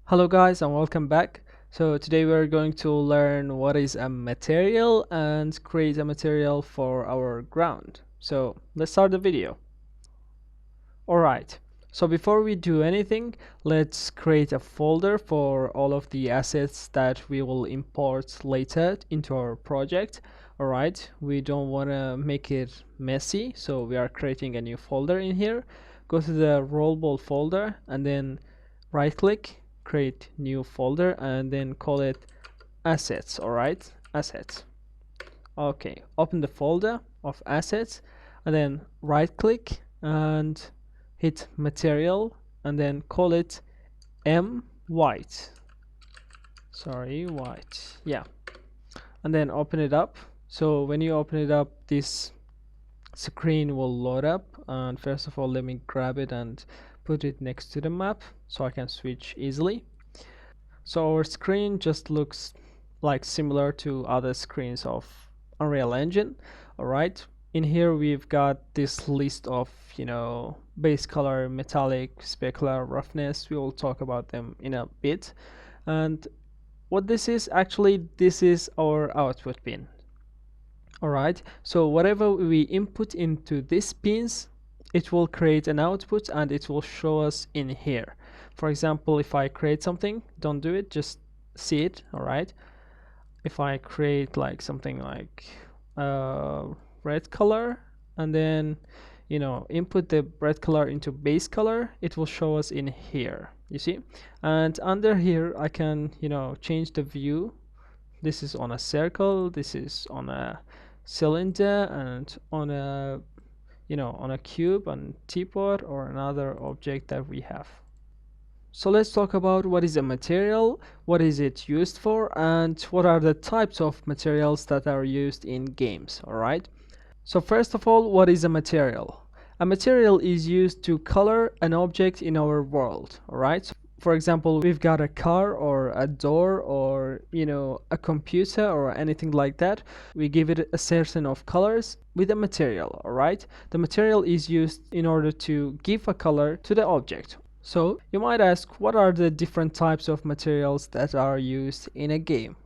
Hello guys and welcome back. So today we're going to learn what is a material and create a material for our ground. So let's start the video. Alright, so before we do anything, let's create a folder for all of the assets that we will import later into our project. Alright, we don't want to make it messy, so we are creating a new folder in here. Go to the rollball folder and then right click, create new folder, and then call it assets. Alright, assets. Okay, open the folder of assets and then right click and hit material and then call it white. Sorry, white. Yeah, and then open it up. So when you open it up, this screen will load up, and first of all let me grab it and put it next to the map so I can switch easily. So our screen just looks like similar to other screens of Unreal Engine. Alright, in here we've got this list of base color, metallic, specular, roughness. We will talk about them in a bit. And what this is, actually this is our output pin. Alright, so whatever we input into these pins, it will create an output and it will show us in here. For example, if I create something, don't do it, just see it. Alright, if I create like something like red color and then input the red color into base color, it will show us in here, you see. And under here I can change the view. This is on a circle, this is on a cylinder, and on a on a cube and teapot or another object that we have. So let's talk about what is a material, what is it used for, and what are the types of materials that are used in games. Alright, so first of all, what is a material? A material is used to color an object in our world. Alright, so for example, we've got a car or a door or a computer or anything like that. We give it a certain of colors with a material. Alright, the material is used in order to give a color to the object. So you might ask, what are the different types of materials that are used in a game?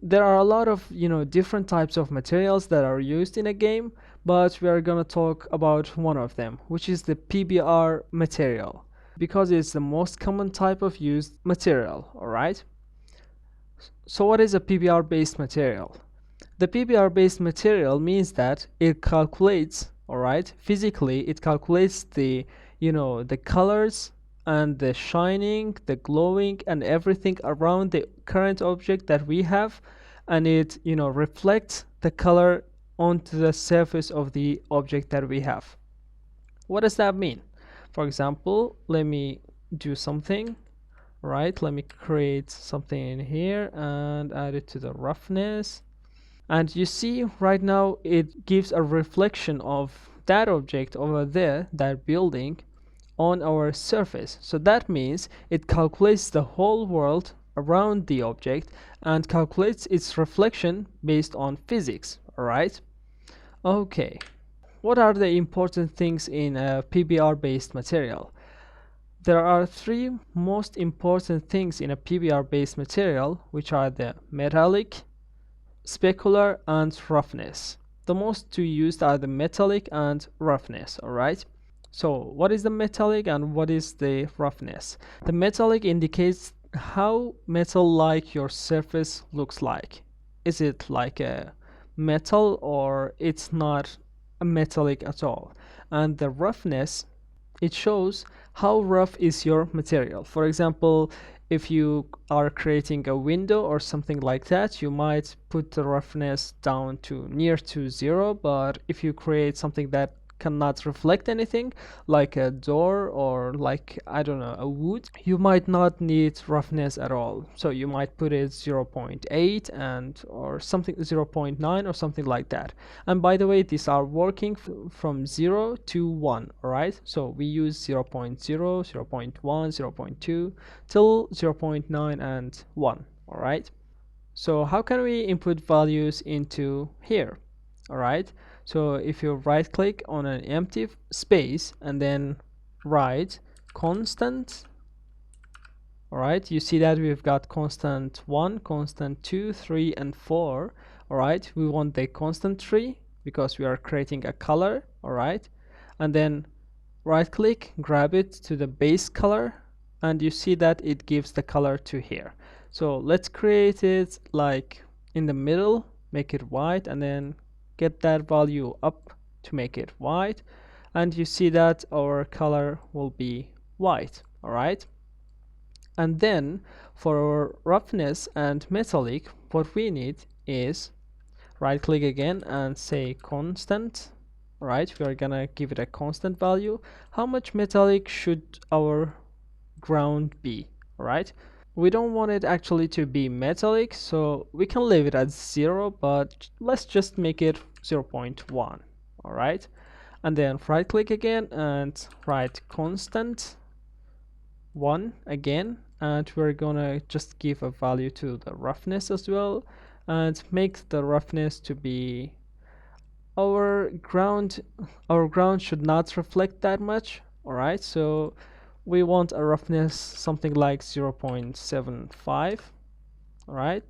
There are a lot of different types of materials that are used in a game, but we are going to talk about one of them, which is the PBR material, because it's the most common type of used material. Alright, so what is a PBR based material? The PBR based material means that it calculates, alright, physically it calculates the the colors and the shining, the glowing, and everything around the current object that we have, and it reflects the color onto the surface of the object that we have. What does that mean? For example, let me do something. Right, let me create something in here and add it to the roughness, and you see right now it gives a reflection of that object over there, that building, on our surface. So that means it calculates the whole world around the object and calculates its reflection based on physics. Alright, okay, what are the important things in a PBR based material? There are three most important things in a PBR based material, which are the metallic, specular, and roughness. The most two used are the metallic and roughness. Alright, so what is the metallic and what is the roughness? The metallic indicates how metal-like your surface looks like. Is it like a metal or it's not a metallic at all? And the roughness, it shows how rough is your material. For example, if you are creating a window or something like that, you might put the roughness down to near to 0, but if you create something that cannot reflect anything, like a door or like, I don't know, a wood, you might not need roughness at all. So you might put it 0.8 and or something 0.9 or something like that. And by the way, these are working from 0 to 1. All right, so we use 0.0, 0.1, 0.2 till 0.9 and 1. All right, so how can we input values into here? All right, so if you right click on an empty space and then write constant All right, you see that we've got constant 1, constant 2, 3, and 4. All right, we want the constant 3 because we are creating a color. All right, and then right click, grab it to the base color, and you see that it gives the color to here. So let's create it like in the middle, make it white, and then get that value up to make it white, and you see that our color will be white. All right, and then for our roughness and metallic, what we need is right click again and say constant. Right, we are gonna give it a constant value. How much metallic should our ground be? Right, we don't want it actually to be metallic, so we can leave it at 0, but let's just make it 0.1. all right, and then right click again and write constant 1 again, and we're gonna just give a value to the roughness as well, and make the roughness to be our ground. Our ground should not reflect that much. All right, so we want a roughness something like 0.75. all right,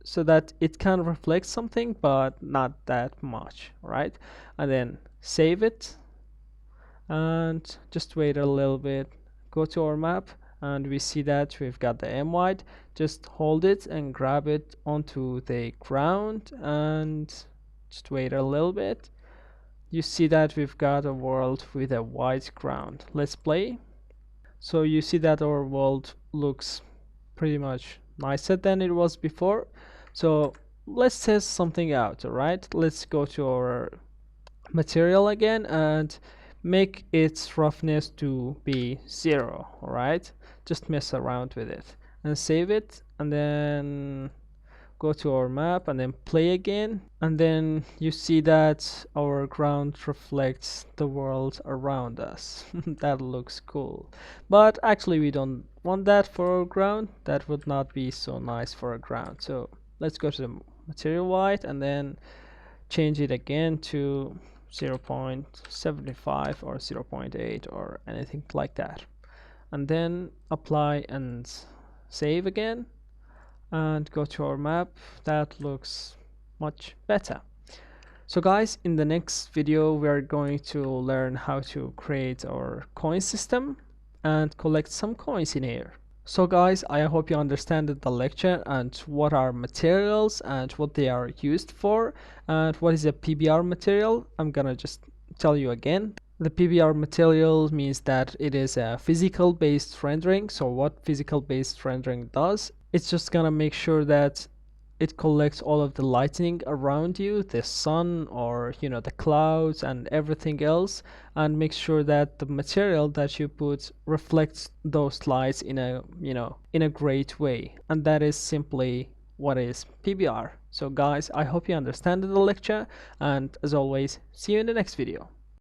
so that it can reflect something but not that much. all right, and then save it and just wait a little bit, go to our map, and we see that we've got the M white. Just hold it and grab it onto the ground and just wait a little bit. You see that we've got a world with a white ground. Let's play. So you see that our world looks pretty much nicer than it was before. So let's test something out. All right, let's go to our material again and make its roughness to be 0. all right, just mess around with it and save it, and then go to our map and then play again, and then you see that our ground reflects the world around us. That looks cool, but actually we don't want that for our ground. That would not be so nice for a ground. So let's go to the material white and then change it again to 0.75 or 0.8 or anything like that, and then apply and save again and go to our map. That looks much better. So guys, in the next video we are going to learn how to create our coin system and collect some coins in here. So guys, I hope you understand the lecture and what are materials and what they are used for and what is a PBR material. I'm gonna just tell you again. The PBR material means that it is a physical based rendering. So what physical based rendering does, it's just gonna make sure that it collects all of the lighting around you, the sun or the clouds and everything else, and make sure that the material that you put reflects those lights in a great way. And that is simply what is PBR. So guys, I hope you understand the lecture, and as always, see you in the next video.